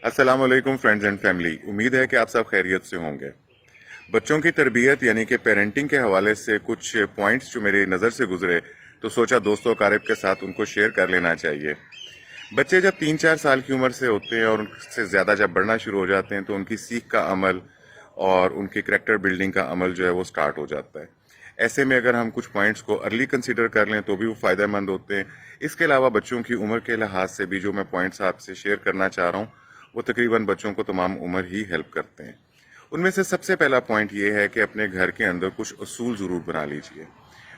अस्सलाम वालेकुम friends and family. उम्मीद है कि आप सब खैरियत से होंगे। बच्चों की तरबियत यानी कि पेरेंटिंग के हवाले से कुछ पॉइंट्स जो मेरी नज़र से गुजरे तो सोचा दोस्तों कारब के साथ उनको शेयर कर लेना चाहिए। बच्चे जब 3-4 साल की उम्र से होते हैं और उनसे ज़्यादा जब बढ़ना शुरू हो जाते हैं तो उनकी सीख का अमल और उनकी करेक्टर बिल्डिंग का अमल जो है वो स्टार्ट हो जाता है। ऐसे में अगर हम कुछ पॉइंट्स को अर्ली कंसीडर कर लें तो भी वो फ़ायदेमंद होते हैं। इसके अलावा बच्चों की उम्र के लिहाज से भी जो मैं पॉइंट्स आपसे शेयर करना चाह रहा हूँ वो तकरीबन बच्चों को तमाम उम्र ही हेल्प करते हैं। उनमें से सबसे पहला पॉइंट ये है कि अपने घर के अंदर कुछ असूल ज़रूर बना लीजिए।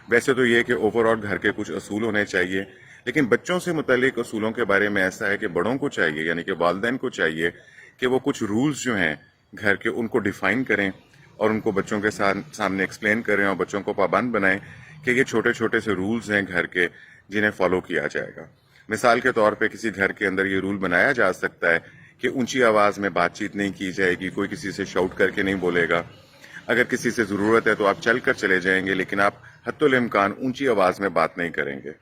वैसे तो ये कि ओवरऑल घर के कुछ असूल होने चाहिए, लेकिन बच्चों से मुतल्लिक असूलों के बारे में ऐसा है कि बड़ों को चाहिए यानी कि वालिदैन को चाहिए कि वो कुछ रूल्स जो हैं घर के उनको डिफाइन करें और उनको बच्चों के सामने एक्सप्लेन करें और बच्चों को पाबंद बनाएं कि ये छोटे छोटे से रूल्स हैं घर के जिन्हें फॉलो किया जाएगा। मिसाल के तौर पे किसी घर के अंदर ये रूल बनाया जा सकता है कि ऊंची आवाज़ में बातचीत नहीं की जाएगी, कोई किसी से शाउट करके नहीं बोलेगा। अगर किसी से ज़रूरत है तो आप चल कर चले जाएंगे, लेकिन आप हत्तुल इम्कान ऊंची आवाज़ में बात नहीं करेंगे।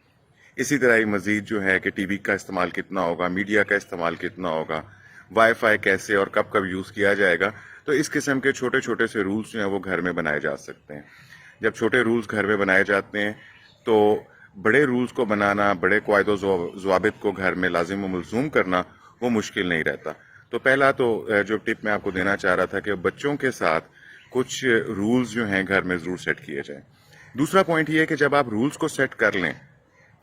इसी तरह ही मजीद जो है कि टीवी का इस्तेमाल कितना होगा, मीडिया का इस्तेमाल कितना होगा, वाईफाई कैसे और कब कब यूज़ किया जाएगा, तो इस किस्म के छोटे छोटे से रूल्स जो हैं वो घर में बनाए जा सकते हैं। जब छोटे रूल्स घर में बनाए जाते हैं तो बड़े रूल्स को बनाना, बड़े कायदो ज़वाबित को घर में लाजिम व मलज़ूम करना वो मुश्किल नहीं रहता। तो पहला तो जो टिप मैं आपको देना चाह रहा था कि बच्चों के साथ कुछ रूल्स जो हैं घर में ज़रूर सेट किए जाएं। दूसरा पॉइंट ये है कि जब आप रूल्स को सेट कर लें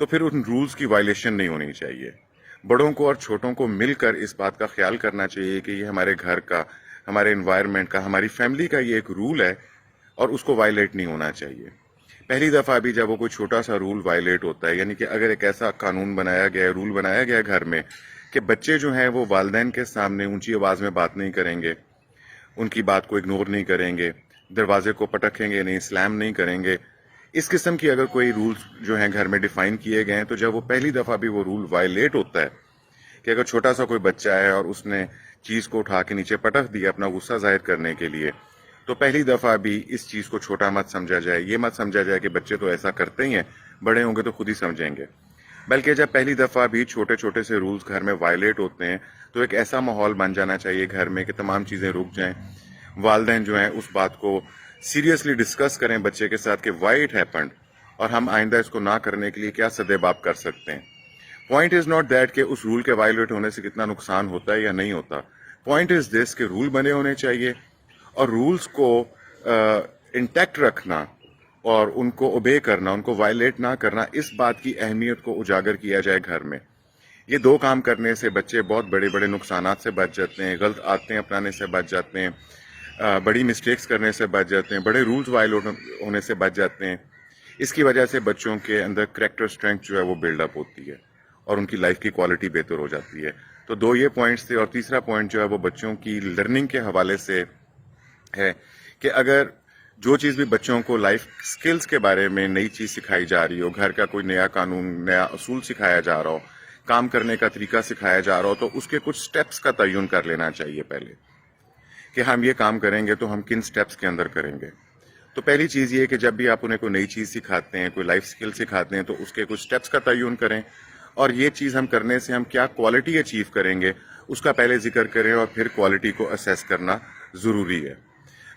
तो फिर उन रूल्स की वायलेशन नहीं होनी चाहिए। बड़ों को और छोटों को मिलकर इस बात का ख्याल करना चाहिए कि ये हमारे घर का, हमारे एनवायरनमेंट का, हमारी फैमिली का ये एक रूल है और उसको वायलेट नहीं होना चाहिए। पहली दफ़ा भी जब वो कोई छोटा सा रूल वायलेट होता है, यानी कि अगर एक ऐसा कानून बनाया गया है, रूल बनाया गया है घर में कि बच्चे जो हैं वो वालिदैन के सामने ऊंची आवाज़ में बात नहीं करेंगे, उनकी बात को इग्नोर नहीं करेंगे, दरवाजे को पटकेंगे नहीं, स्लैम नहीं करेंगे, इस किस्म की अगर कोई रूल्स जो हैं घर में डिफाइन किए गए हैं, तो जब वो पहली दफ़ा भी वो रूल वायलेट होता है कि अगर छोटा सा कोई बच्चा है और उसने चीज़ को उठा के नीचे पटक दिया अपना गुस्सा जाहिर करने के लिए, तो पहली दफ़ा भी इस चीज़ को छोटा मत समझा जाए, ये मत समझा जाए कि बच्चे तो ऐसा करते ही हैं, बड़े होंगे तो खुद ही समझेंगे। बल्कि जब पहली दफ़ा भी छोटे छोटे से रूल्स घर में वायलेट होते हैं तो एक ऐसा माहौल बन जाना चाहिए घर में कि तमाम चीज़ें रुक जाएं। वालिदैन जो हैं उस बात को सीरियसली डिस्कस करें बच्चे के साथ कि वाई इट हैपेंड और हम आइंदा इसको ना करने के लिए क्या सदेबाप कर सकते हैं। पॉइंट इज़ नॉट दैट कि उस रूल के वायलेट होने से कितना नुकसान होता है या नहीं होता। पॉइंट इज़ दिस कि रूल बने होने चाहिए और रूल्स को इंटैक्ट रखना और उनको ओबे करना, उनको वायलेट ना करना, इस बात की अहमियत को उजागर किया जाए घर में। ये दो काम करने से बच्चे बहुत बड़े बड़े नुकसानात से बच जाते हैं, गलत आदतें अपनाने से बच जाते हैं, बड़ी मिस्टेक्स करने से बच जाते हैं, बड़े रूल्स वायलेट होने से बच जाते हैं। इसकी वजह से बच्चों के अंदर करेक्टर स्ट्रेंथ जो है वो बिल्डअप होती है और उनकी लाइफ की क्वालिटी बेहतर हो जाती है। तो दो ये पॉइंट्स थे और तीसरा पॉइंट जो है वो बच्चों की लर्निंग के हवाले से है कि अगर जो चीज़ भी बच्चों को लाइफ स्किल्स के बारे में नई चीज़ सिखाई जा रही हो, घर का कोई नया कानून, नया असूल सिखाया जा रहा हो, काम करने का तरीका सिखाया जा रहा हो, तो उसके कुछ स्टेप्स का तयन कर लेना चाहिए पहले कि हम ये काम करेंगे तो हम किन स्टेप्स के अंदर करेंगे। तो पहली चीज़ ये है कि जब भी आप उन्हें कोई नई चीज़ सिखाते हैं, कोई लाइफ स्किल सिखाते हैं, तो उसके कुछ स्टेप्स का तयन करें और ये चीज़ हम करने से हम क्या क्वालिटी अचीव करेंगे उसका पहले जिक्र करें और फिर क्वालिटी को असेस करना ज़रूरी है।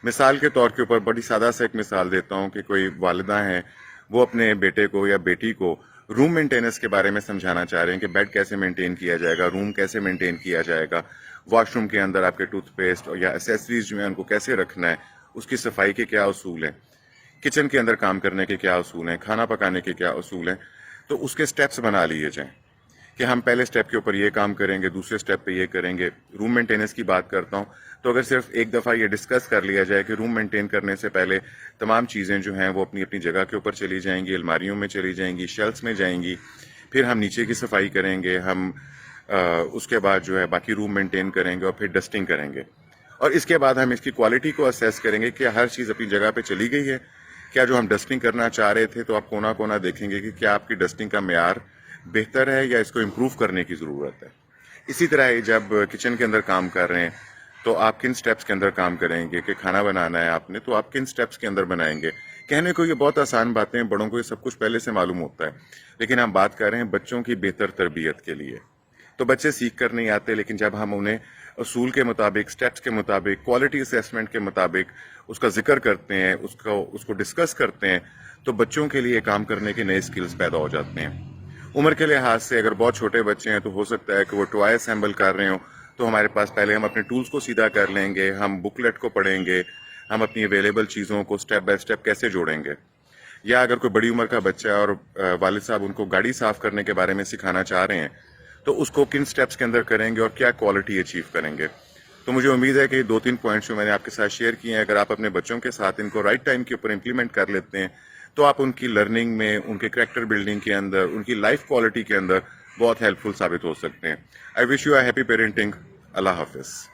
मिसाल के तौर के ऊपर बड़ी सादा सा एक मिसाल देता हूँ कि कोई वालिदा हैं, वो अपने बेटे को या बेटी को रूम मेंटेनेंस के बारे में समझाना चाह रहे हैं कि बेड कैसे मेंटेन किया जाएगा, रूम कैसे मेंटेन किया जाएगा, वॉशरूम के अंदर आपके टूथपेस्ट और या एसेसरीज जो है उनको कैसे रखना है, उसकी सफाई के क्या असूल हैं, किचन के अंदर काम करने के क्या असूल हैं, खाना पकाने के क्या असूल हैं। तो उसके स्टेप्स बना लिए जाएं कि हम पहले स्टेप के ऊपर ये काम करेंगे, दूसरे स्टेप पे ये करेंगे। रूम मेंटेनेंस की बात करता हूँ तो अगर सिर्फ एक दफ़ा ये डिस्कस कर लिया जाए कि रूम मेंटेन करने से पहले तमाम चीज़ें जो हैं वो अपनी अपनी जगह के ऊपर चली जाएंगी, अलमारियों में चली जाएंगी, शेल्फ्स में जाएंगी, फिर हम नीचे की सफाई करेंगे, हम उसके बाद जो है बाकी रूम मेंटेन करेंगे और फिर डस्टिंग करेंगे और इसके बाद हम इसकी क्वालिटी को असेस करेंगे कि हर चीज़ अपनी जगह पे चली गई है। क्या जो हम डस्टिंग करना चाह रहे थे तो आप कोना कोना देखेंगे कि क्या आपकी डस्टिंग का मेयार बेहतर है या इसको इम्प्रूव करने की ज़रूरत है। इसी तरह जब किचन के अंदर काम कर रहे हैं तो आप किन स्टेप्स के अंदर काम करेंगे कि खाना बनाना है आपने तो आप किन स्टेप्स के अंदर बनाएंगे। कहने को ये बहुत आसान बातें हैं, बड़ों को ये सब कुछ पहले से मालूम होता है, लेकिन हम बात कर रहे हैं बच्चों की बेहतर तरबियत के लिए تو بچے سیکھ کر نہیں آتے، لیکن جب ہم انہیں اصول کے مطابق، سٹیپس کے مطابق، کوالٹی اسیسمنٹ کے مطابق اس کا ذکر کرتے ہیں، اس کو ڈسکس کرتے ہیں، تو بچوں کے لیے کام کرنے کے نئے سکلز پیدا ہو جاتے ہیں۔ عمر کے لحاظ سے اگر بہت چھوٹے بچے ہیں تو ہو سکتا ہے کہ وہ ٹوائے اسمبل کر رہے ہوں، تو ہمارے پاس پہلے ہم اپنے ٹولز کو سیدھا کر لیں گے، ہم بکلیٹ کو پڑھیں گے، ہم اپنی اویلیبل چیزوں کو سٹیپ بائی سٹیپ کیسے جوڑیں گے۔ یا اگر کوئی بڑی عمر کا بچہ ہے اور والد صاحب ان کو گاڑی صاف کرنے کے بارے میں سکھانا چاہ رہے ہیں، تو اس کو کن سٹیپس کے اندر کریں گے اور کیا کوالٹی اچیو کریں گے۔ تو مجھے امید ہے کہ یہ 2-3 پوائنٹس جو میں نے آپ کے ساتھ شیئر کیے ہیں، اگر آپ اپنے بچوں کے ساتھ ان کو رائٹ ٹائم کے اوپر امپلیمنٹ کر لیتے ہیں تو آپ ان کی لرننگ میں، ان کے کریکٹر بلڈنگ کے اندر، ان کی لائف کوالٹی کے اندر بہت ہیلپ فل ثابت ہو سکتے ہیں۔ I wish you a happy parenting. Allah حافظ۔